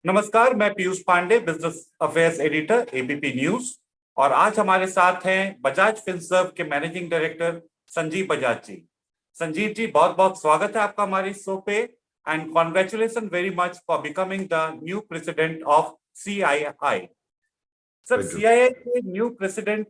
नमस्कार, मैं Piyush Pandey, business affairs editor ABP news. और आज हमारे साथ हैं बजाज फिनसर्व के मैनेजिंग डायरेक्टर संजीव बजाज जी। संजीव जी, बहुत बहुत स्वागत है आपका हमारे शो पे and congratulation very much for becoming the new president of CII. Sir, Thank you. CII के न्यू प्रेसिडेंट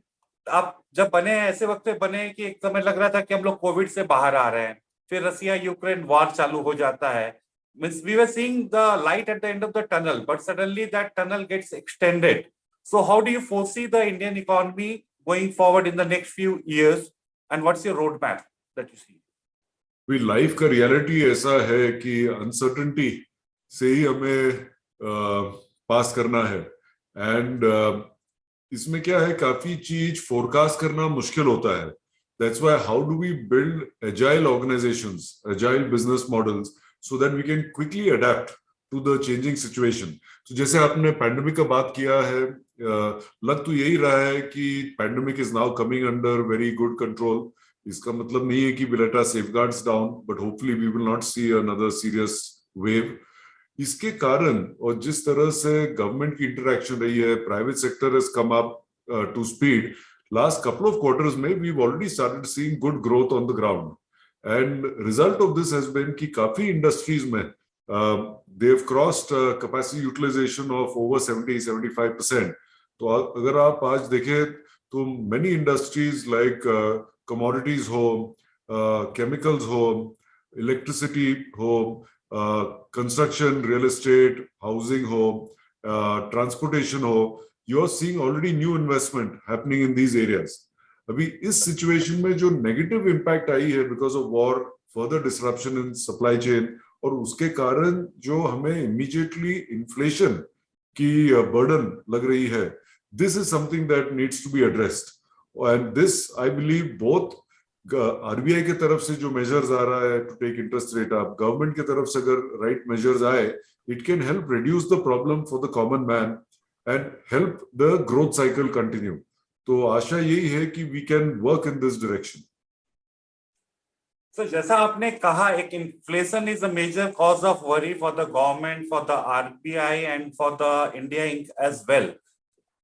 आप जब बने हैं, ऐसे वक्त पे बने कि एक समय लग रहा था कि हम लोग कोविड से बाहर आ रहे हैं, फिर रसिया यूक्रेन वॉर चालू हो जाता है। Means we were seeing the light at the end of the tunnel, but suddenly that tunnel gets extended. So how do you foresee the Indian economy going forward in the next few years, and what's your roadmap that you see? भी life का reality ऐसा है कि uncertainty से ही हमें पास करना है। And इसमें क्या है, काफी चीज फोरकास्ट करना मुश्किल होता है। That's why how do we build agile organisations, agile business models, so that we can quickly adapt to the changing situation. तो जैसे आपने पैंडेमिक का बात किया है, लग तो यही रहा है कि pandemic is now coming under very good control. इसका मतलब नहीं है कि we'll let our safeguards down, but hopefully we will not see another serious wave. इसके कारण और जिस तरह से गवर्नमेंट की इंटरेक्शन रही है, private sector has come up to speed. Last couple of quarters में we've already started seeing good growth on the ground, and result of this has been कि काफी इंडस्ट्रीज में they have crossed capacity utilization of over 70-75%. तो अगर आप आज देखें तो many industries like commodities हो, chemicals हो, electricity हो, construction, real estate, housing हो, transportation हो, you are seeing already new investment happening in these areas. अभी इस situation में जो negative impact आई है because of war, further disruption in supply chain, और उसके कारण जो हमें immediately inflation की burden लग रही है, this is something that needs to be addressed. And this, I believe, both RBI के तरफ से जो measures आ रहा है to take interest rate up, government के तरफ से अगर right measures आए, it can help reduce the problem for the common man and help the growth cycle continue. तो आशा यही है कि we can work in this direction. So, जैसा आपने कहा, एक inflation is a major cause of worry for the government, for the RBI and for the India Inc. as well.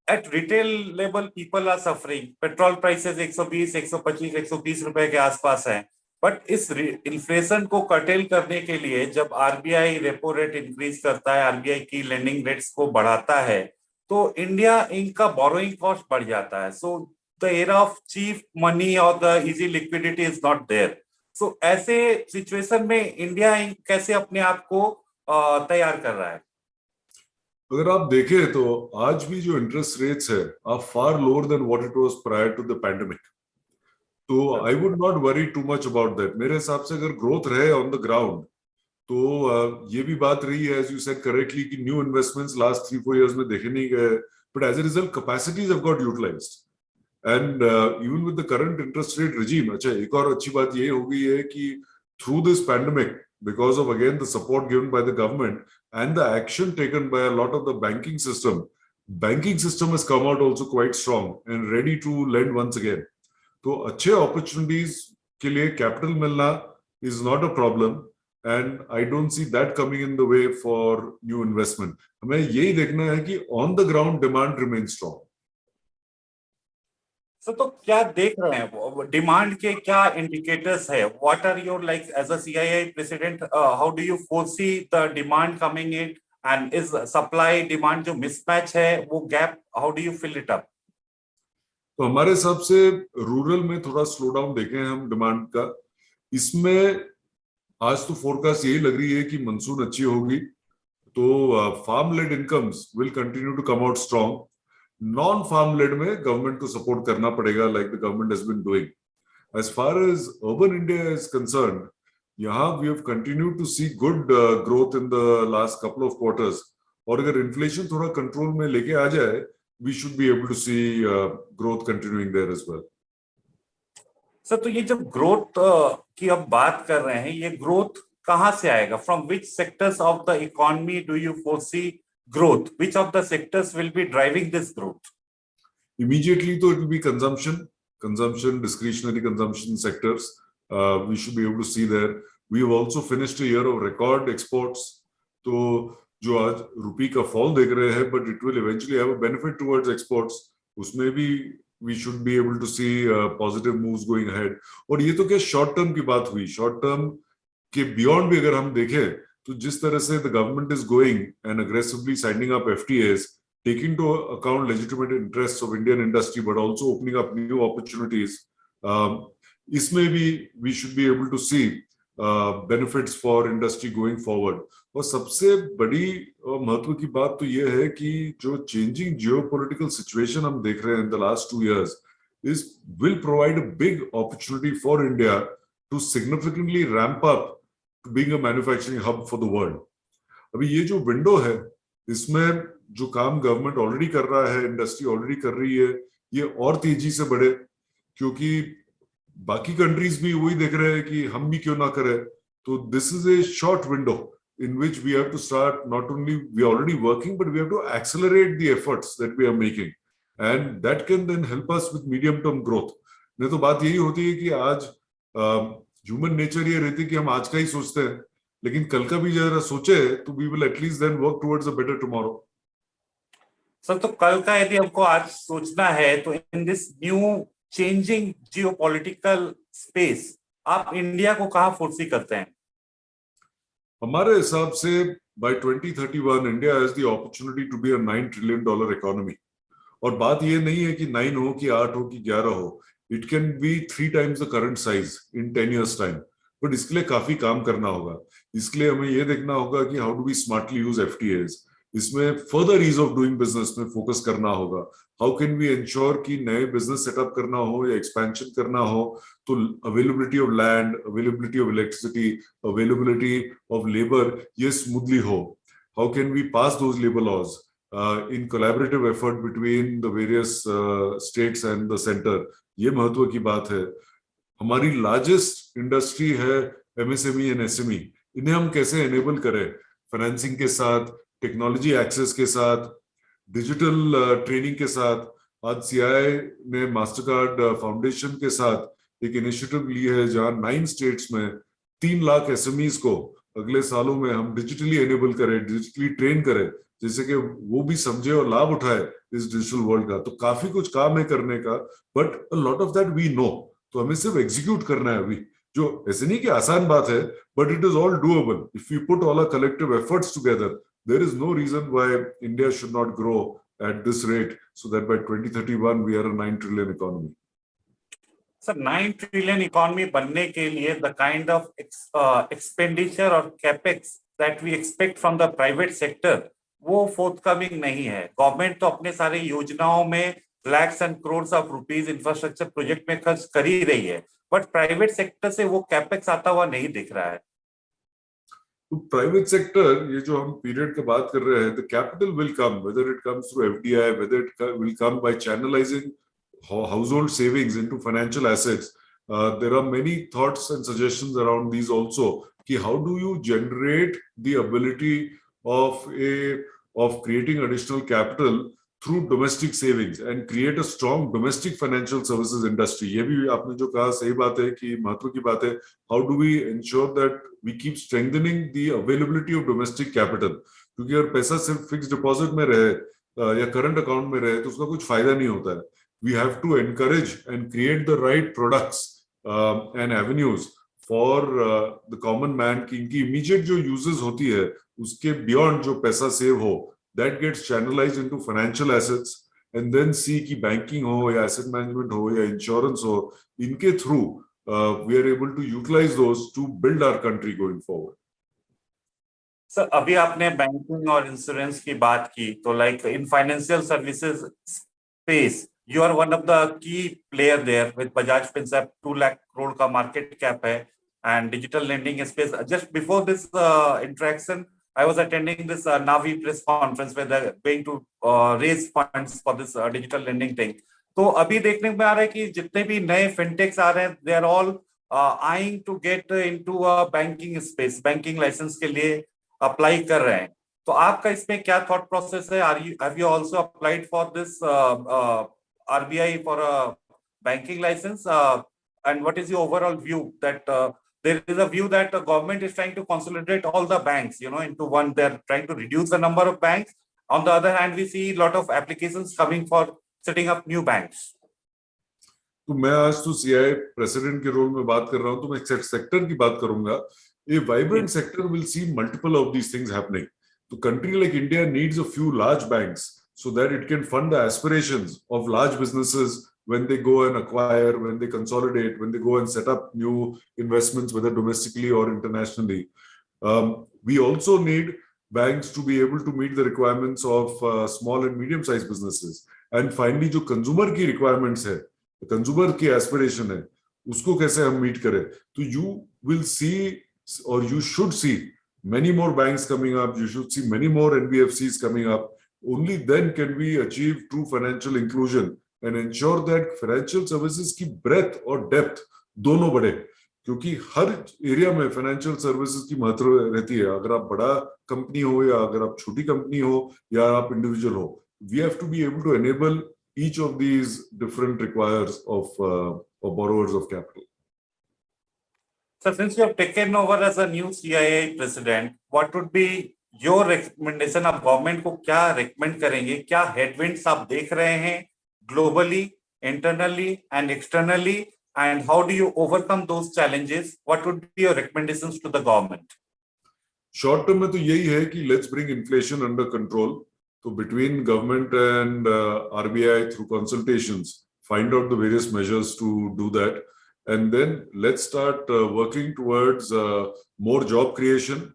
At retail level, people are suffering. Petrol prices 120, 125, 130 रुपए के आसपास हैं। But इस inflation को कर्टेल करने के लिए जब आरबीआई रेपो रेट इंक्रीज करता है, आरबीआई की लेंडिंग रेट्स को बढ़ाता है, तो इंडिया इंक का बोरोइंग कॉस्ट बढ़ जाता है। So the era of cheap money और the easy liquidity is not there. So ऐसे सिचुएशन में इंडिया इंक कैसे अपने आप को तैयार कर रहा है? अगर आप देखें तो आज भी जो इंटरेस्ट रेट्स है are far lower than what it was prior to the pandemic. तो I would not worry too much about that. मेरे हिसाब से अगर ग्रोथ रहे ऑन द ग्राउंड तो ये भी बात रही है, एज यू सेड करेक्टली, कि न्यू इन्वेस्टमेंट्स लास्ट 3-4 इयर्स में देखे नहीं गए, but as a result capacities have got utilised. And even with the current interest rate regime, अच्छा एक और अच्छी बात ये हो गई है कि through this pandemic, because of again the support given by the government and the action taken by a lot of the banking system has come out also quite strong and ready to lend once again. तो अच्छे opportunities के लिए capital मिलना is not a problem, and I don't see that coming in the way for new investment. हमें यही देखना है कि on the ground demand remains strong. तो क्या देख रहे हैं डिमांड के क्या इंडिकेटर्स है? What are your like as a CII president, how do you foresee the demand coming in and is supply demand जो मिसमैच है वो gap, how do you fill it up? तो हमारे हिसाब से रूरल में थोड़ा स्लो डाउन देखे हैं हम डिमांड का। इसमें आज तो फोरकास्ट यही लग रही है कि मानसून अच्छी होगी, तो farm led incomes will continue to come out strong. Non farm led में गवर्नमेंट को सपोर्ट करना पड़ेगा, like the government has been doing. As far as urban India is concerned, यहाँ we have continued to see good growth in the last couple of quarters, और अगर inflation थोड़ा control में लेके आ जाए, we should be able to see growth continuing there as well. Sir, तो ये जब ग्रोथ की अब बात कर रहे हैं, ये ग्रोथ कहाँ से आएगा? From which sectors of the economy do you foresee growth? Which of the sectors will be driving this growth? Immediately, though, it will be consumption, discretionary consumption sectors. We should be able to see there. We have also finished a year of record exports. So जो आज रुपी का fall देख रहे हैं, but it will eventually have a benefit towards exports, उसमें भी we should be able to see positive moves going ahead. और ये तो क्या शॉर्ट टर्म की बात हुई, शॉर्ट टर्म के बियॉन्ड भी अगर हम देखें तो जिस तरह से the government is going and aggressively signing up FTS, taking to account legitimate interests of Indian industry, but also opening up new opportunities. इसमें भी we should be able to see benefits for industry going forward. और सबसे बड़ी महत्व की बात तो ये है कि जो changing geopolitical situation हम देख रहे हैं in the last 2 years will provide a big opportunity for India to significantly ramp up to being a manufacturing hub for the world. अभी ये जो विंडो है, इसमें जो काम गवर्नमेंट ऑलरेडी कर रहा है, इंडस्ट्री ऑलरेडी कर रही है, ये और तेजी से बढ़े, क्योंकि बाकी कंट्रीज भी वही देख रहे हैं कि हम भी क्यों ना करें। तो this is a short window in which we have to start, not only we are already working, but we have to accelerate the efforts that we are making, and that can then help us with medium term growth. नहीं तो बात यही होती है कि आज human nature ये रहती है कि हम आज का ही सोचते हैं, लेकिन कल का भी जरा सोचे तो we will at least then work towards a better tomorrow. Sir, तो कल का यदि हमको आज सोचना है तो in this new changing geopolitical space आप इंडिया को कहाँ फोर्सी करते हैं? हमारे हिसाब से by 2031 India has the opportunity to be a $9 trillion economy. और बात ये नहीं है कि 9 हो कि 8 हो कि 11 हो, it can be 3 times the current size in 10 years time. But इसके लिए काफी काम करना होगा। इसके लिए हमें ये देखना होगा कि how do we smartly use FTS, इसमें further ease of doing business में फोकस करना होगा। हाउ कैन वी इंश्योर कि नए बिजनेस सेटअप करना हो या एक्सपेंशन करना हो तो availability of land, availability of electricity, availability of labour ये स्मूथली हो। How can we pass those labour laws in collaborative effort between the various states and the center, ये महत्व की बात है। हमारी लार्जेस्ट इंडस्ट्री है एमएसएमई एंड एसएमई, इन्हें हम कैसे एनेबल करें फाइनेंसिंग के साथ, टेक्नोलॉजी एक्सेस के साथ, डिजिटल ट्रेनिंग के साथ। आज सीआईआई ने मास्टरकार्ड फाउंडेशन के साथ एक इनिशिएटिव ली है जहां 9 स्टेट्स में 3 लाख एसएमईज को अगले सालों में हम डिजिटली एनेबल करें, डिजिटली ट्रेन करें, जैसे कि वो भी समझे और लाभ उठाए इस डिजिटल वर्ल्ड का। तो काफी कुछ काम है करने का, but a lot of that we know. तो हमें सिर्फ एग्जीक्यूट करना है अभी, जो ऐसे नहीं कि आसान बात है, but it is all doable if we put all our collective efforts together. There is no reason why India should not grow at this rate so that by 2031 we are a 9 trillion economy. सर, 9 trillion economy बनने के लिए the kind of expenditure और capex that we expect from the private sector वो forthcoming नहीं है। Government तो अपने सारे योजनाओं में lakhs and crores of rupees infrastructure project में खर्च कर ही रही है, बट प्राइवेट सेक्टर से वो कैपेक्स आता हुआ नहीं दिख रहा है। तो प्राइवेट सेक्टर, ये जो हम पीरियड की बात कर रहे हैं, the capital will come, whether it comes through FDI, whether it will come by channelising household savings into financial assets. There are many thoughts and suggestions around these also. How do you generate the ability of creating additional capital through domestic savings and create a strong domestic financial services industry? ये भी आपने जो कहा सही बात है कि महत्व की बात है। How do we ensure that we keep strengthening the availability of domestic capital? क्योंकि अगर पैसा सिर्फ फिक्स डिपॉजिट में रहे या करंट अकाउंट में रहे तो उसका कुछ फायदा नहीं होता है। We have to encourage and create the right products and avenues for the common man कि इनकी immediate जो uses होती है उसके beyond जो पैसा save हो, that gets channelized into financial assets, and then see कि banking हो या asset management हो या insurance हो, इनके through we are able to utilize those to build our country going forward. Sir, अभी आपने बैंकिंग और इंश्योरेंस की बात की, तो like in financial services space you are one of the key player there with Bajaj Finserv, 2 lakh crore का market cap है, and digital lending space. Just before this interaction, I was attending this Navi press conference where they're going to raise funds for this digital lending thing. तो अभी देखने में आ रहा है कि जितने भी नए फिनटेक्स आ रहे हैं, they are all eyeing to get into a banking space, banking license के लिए अप्लाई कर रहे हैं। तो आपका इसमें क्या थॉट प्रोसेस है? Have you also applied for this RBI for a banking license, and what is your overall view that there is a view that the government is trying to consolidate all the banks, into one. They're trying to reduce the number of banks. On the other hand, we see a lot of applications coming for setting up new banks. तो मैं आज तो CI president के role में बात कर रहा हूं, तो मैं सेक्टर की बात करूंगा. A vibrant sector will see multiple of these things happening. So country like India needs a few large banks so that it can fund the aspirations of large businesses when they go and acquire, when they consolidate, when they go and set up new investments, whether domestically or internationally. We also need banks to be able to meet the requirements of small and medium-sized businesses. And finally, जो consumer की requirements है, consumer की aspiration है, उसको कैसे हम meet करें? तो you will see, or you should see, many more banks coming up. You should see many more NBFCs coming up. Only then can we achieve true financial inclusion and ensure that financial services की breadth और depth दोनों बढ़े. क्योंकि हर area में financial services की महत्व रहती है. अगर आप बड़ा कंपनी हो या अगर आप छोटी कंपनी हो या आप इंडिविजुअल हो, we have to be able to enable each of these different requires of borrowers of capital. So since you have taken over as a new CII president, what would be your recommendation? आप government को क्या recommend करेंगे? क्या headwinds आप देख रहे हैं globally, internally and externally? And how do you overcome those challenges? What would be your recommendations to the government? Short term में तो यही है कि let's bring inflation under control. So between government and RBI through consultations, find out the various measures to do that. And then let's start working towards more job creation.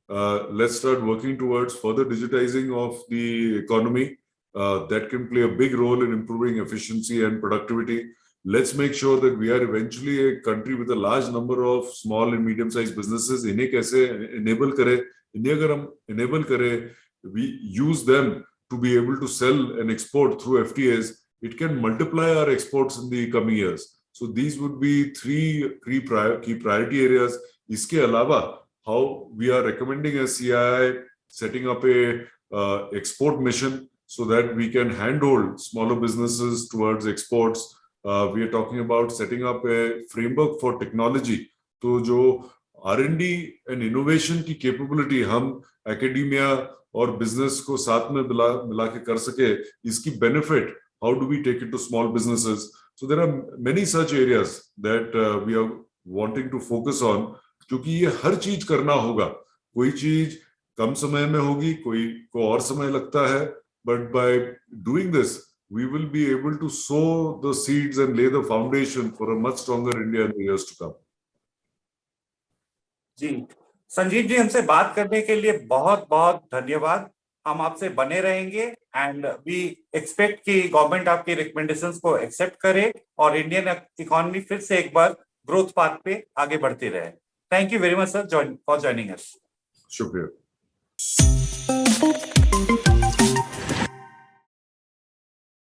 Let's start working towards further digitizing of the economy. That can play a big role in improving efficiency and productivity. Let's make sure that we are eventually a country with a large number of small and medium-sized businesses. इन्हें कैसे enable करें? इन्हें अगर हम enable करें, we use them to be able to sell and export through FTAs. It can multiply our exports in the coming years. So these would be three key priority areas. इसके अलावा, how we are recommending as CII setting up a export mission so that we can handhold smaller businesses towards exports. We are talking about setting up a framework for technology. तो जो R&D and innovation की capability हम academia और business को साथ में मिला के कर सके, इसकी benefit, how do we take it to small businesses? So there are many such areas that we are wanting to focus on, क्योंकि ये हर चीज करना होगा. कोई चीज कम समय में होगी, कोई को और समय लगता है, but by doing this, we will be able to sow the seeds and lay the foundation for a much stronger India in the years to come. जी, संजीव जी, हमसे बात करने के लिए बहुत बहुत धन्यवाद. हम आपसे बने रहेंगे एंड वी एक्सपेक्ट कि गवर्नमेंट आपकी रिकमेंडेशंस को एक्सेप्ट करे और इंडियन इकोनॉमी फिर से एक बार ग्रोथ पाथ पे आगे बढ़ती रहे. Thank you very much sir for joining us. शुक्रिया.